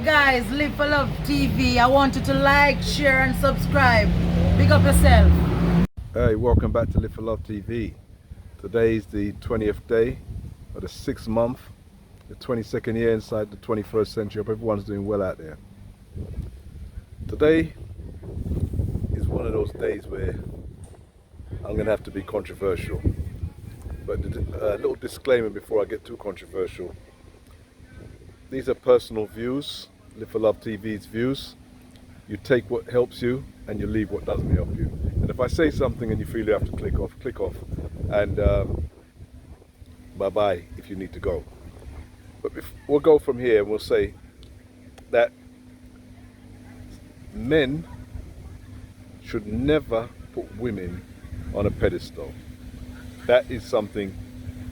guys, Live for Love TV. I want you to like, share and subscribe. Big up yourself. Hey, welcome back to Live for Love TV. Today is the 20th day of the 6th month, the 22nd year inside the 21st century. Hope everyone's doing well out there. Today is one of those days where I'm going to have to be controversial. But a little disclaimer before I get too controversial. These are personal views, Live for Love TV's views. You take what helps you and you leave what doesn't help you. And if I say something and you feel you have to click off. And bye-bye if you need to go. But we'll go from here and we'll say that men should never put women on a pedestal. That is something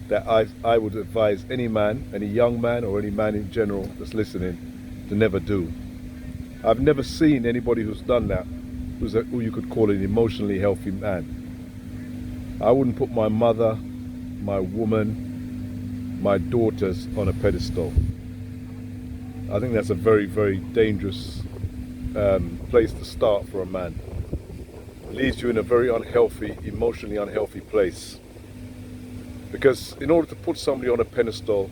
that I would advise any man, any young man or any man in general that's listening to never do. I've never seen anybody who's done that who you could call an emotionally healthy man. I wouldn't put my mother, my woman, my daughters on a pedestal. I think that's a very, very dangerous place to start for a man. It leaves you in a very unhealthy, emotionally unhealthy place. Because in order to put somebody on a pedestal,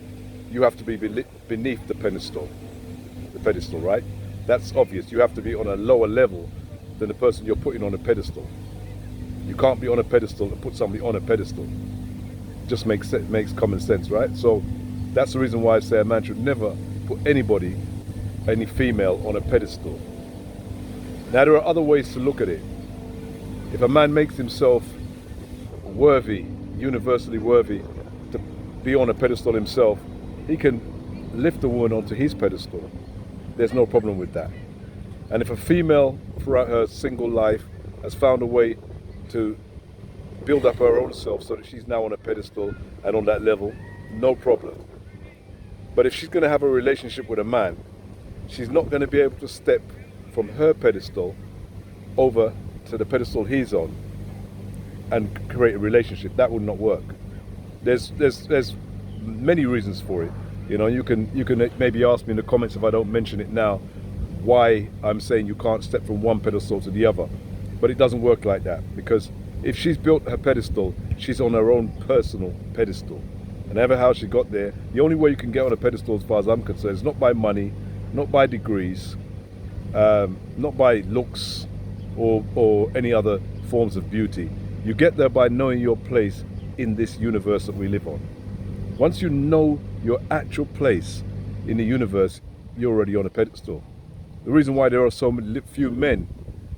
you have to be beneath the pedestal, right? That's obvious. You have to be on a lower level than the person you're putting on a pedestal. You can't be on a pedestal and put somebody on a pedestal. It just makes common sense, right? So that's the reason why I say a man should never put anybody, any female, on a pedestal. Now there are other ways to look at it. If a man makes himself worthy, universally worthy to be on a pedestal himself, he can lift a woman onto his pedestal. There's no problem with that. And if a female throughout her single life has found a way to build up her own self so that she's now on a pedestal and on that level, no problem. But if she's going to have a relationship with a man, she's not going to be able to step from her pedestal over to the pedestal he's on and create a relationship. That would not work. There's many reasons for it. You know, you can maybe ask me in the comments if I don't mention it now why I'm saying you can't step from one pedestal to the other. But it doesn't work like that, because if she's built her pedestal, she's on her own personal pedestal. And ever how she got there, the only way you can get on a pedestal as far as I'm concerned is not by money, not by degrees, not by looks or any other forms of beauty. You get there by knowing your place in this universe that we live on. Once you know your actual place in the universe, you're already on a pedestal. The reason why there are so few men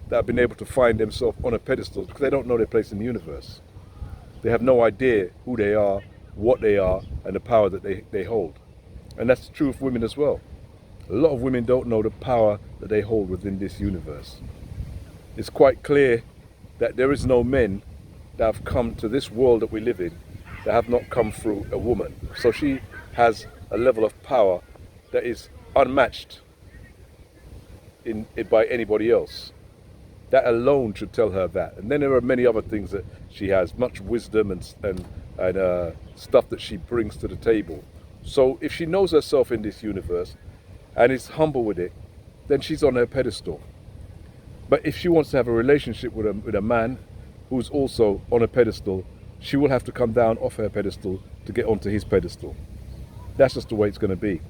that have been able to find themselves on a pedestal is because they don't know their place in the universe. They have no idea who they are, what they are, and the power that they hold. And that's true of women as well. A lot of women don't know the power that they hold within this universe. It's quite clear that there is no men that have come to this world that we live in that have not come through a woman. So she has a level of power that is unmatched by anybody else. That alone should tell her that. And then there are many other things that she has, much wisdom and stuff that she brings to the table. So if she knows herself in this universe and is humble with it, then she's on her pedestal. But if she wants to have a relationship with a man who's also on a pedestal, she will have to come down off her pedestal to get onto his pedestal. That's just the way it's going to be.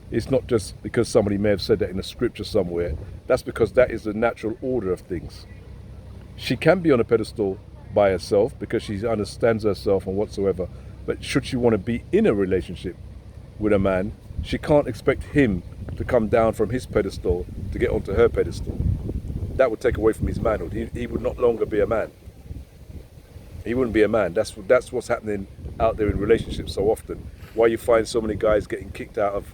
It's not just because somebody may have said that in a scripture somewhere. That's because that is the natural order of things. She can be on a pedestal by herself because she understands herself and whatsoever. But should she want to be in a relationship with a man, she can't expect him to come down from his pedestal to get onto her pedestal. That would take away from his manhood. He would no longer be a man. He wouldn't be a man. That's what's happening out there in relationships so often. Why you find so many guys getting kicked out of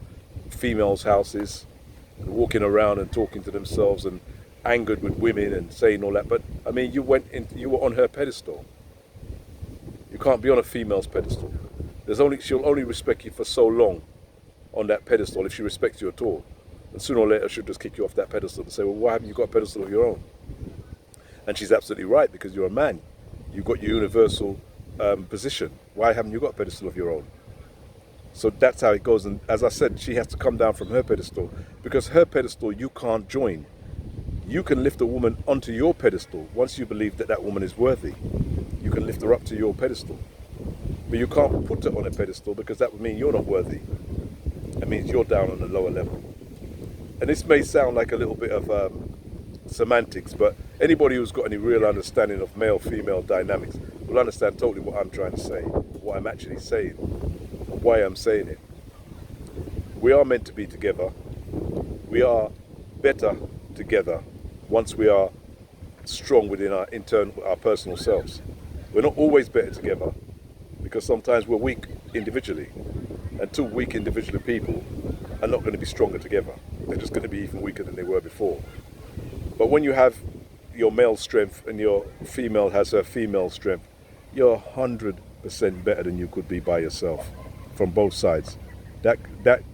females' houses and walking around and talking to themselves and angered with women and saying all that. But I mean, you were on her pedestal. You can't be on a female's pedestal. She'll only respect you for so long on that pedestal if she respects you at all. And sooner or later she'll just kick you off that pedestal and say, well, why haven't you got a pedestal of your own? And she's absolutely right, because you're a man. You've got your universal position. Why haven't you got a pedestal of your own? So that's how it goes. And as I said, she has to come down from her pedestal, because her pedestal you can't join. You can lift a woman onto your pedestal once you believe that that woman is worthy. You can lift her up to your pedestal. But you can't put her on a pedestal, because that would mean you're not worthy. That means you're down on a lower level. And this may sound like a little bit of semantics, but anybody who's got any real understanding of male-female dynamics will understand totally what I'm trying to say, what I'm actually saying, and why I'm saying it. We are meant to be together. We are better together once we are strong within our personal selves. We're not always better together, because sometimes we're weak individually, and two weak individual people are not going to be stronger together. They're just going to be even weaker than they were before. But when you have your male strength and your female has her female strength, you're 100% better than you could be by yourself, from both sides. That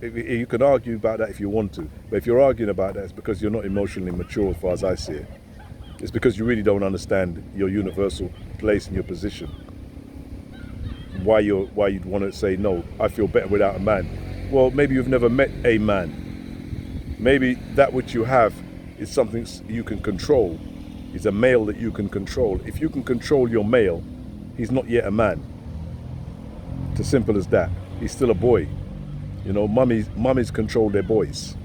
you can argue about that if you want to, but if you're arguing about that, it's because you're not emotionally mature, as far as I see it. It's because you really don't understand your universal place and your position. Why you'd want to say, no, I feel better without a man. Well, maybe you've never met a man. Maybe that which you have is something you can control. Is a male that you can control. If you can control your male, he's not yet a man. It's as simple as that. He's still a boy. You know, mummies control their boys.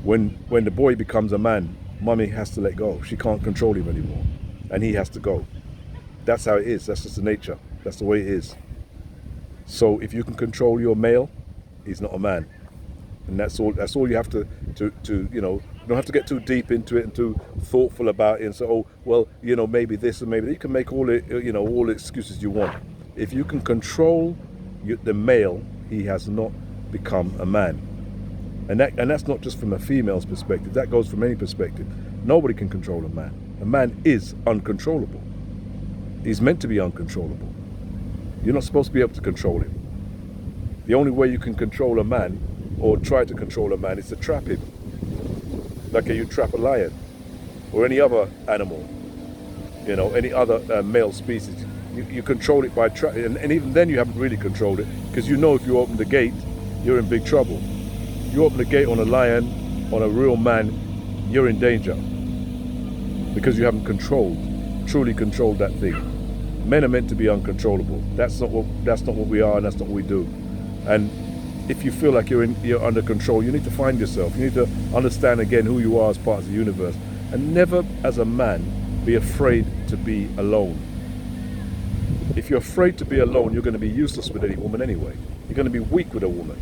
When the boy becomes a man, mummy has to let go. She can't control him anymore, and he has to go. That's how it is. That's just the nature. That's the way it is. So if you can control your male, he's not a man, and that's all. That's all you have to you know. You don't have to get too deep into it and too thoughtful about it and say, oh, well, you know, maybe this and maybe that. You can make all the excuses you want. If you can control the male, he has not become a man. And that's not just from a female's perspective. That goes from any perspective. Nobody can control a man. A man is uncontrollable. He's meant to be uncontrollable. You're not supposed to be able to control him. The only way you can control a man, or try to control a man, is to trap him. Like you trap a lion or any other animal, you know, any other male species. You control it by trapping, and even then you haven't really controlled it, because you know if you open the gate, you're in big trouble. You open the gate on a lion, on a real man, you're in danger, because you haven't truly controlled that thing. Men are meant to be uncontrollable. That's not what we are, and that's not what we do. And if you feel like you're under control, you need to find yourself. You need to understand again who you are as part of the universe, and never, as a man, be afraid to be alone. If you're afraid to be alone, you're going to be useless with any woman anyway. You're going to be weak with a woman.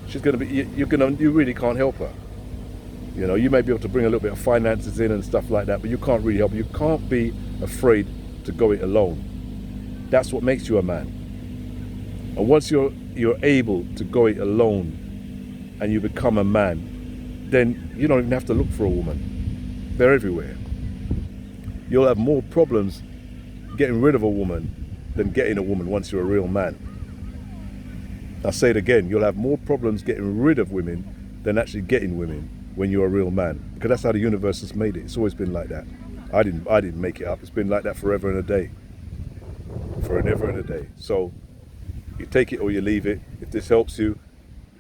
She's going to be. You really can't help her. You know, you may be able to bring a little bit of finances in and stuff like that, but you can't really help her. You can't be afraid to go it alone. That's what makes you a man. And once you're able to go it alone and you become a man, then you don't even have to look for a woman. They're everywhere. You'll have more problems getting rid of a woman than getting a woman once you're a real man. I'll say it again, you'll have more problems getting rid of women than actually getting women when you're a real man. Because that's how the universe has made it. It's always been like that. I didn't make it up. It's been like that forever and a day. Forever and a day. So you take it or you leave it. If this helps you,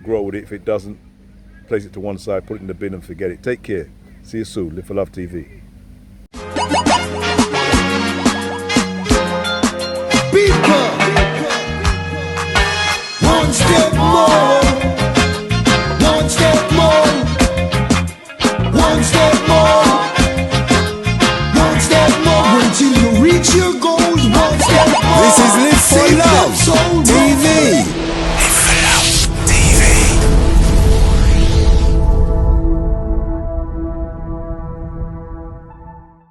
grow with it. If it doesn't, place it to one side, put it in the bin and forget it. Take care. See you soon. Live for Love TV. People, one step more, one step more, one step more, one step more, until you reach your goals. One step more. This is Live for Love TV.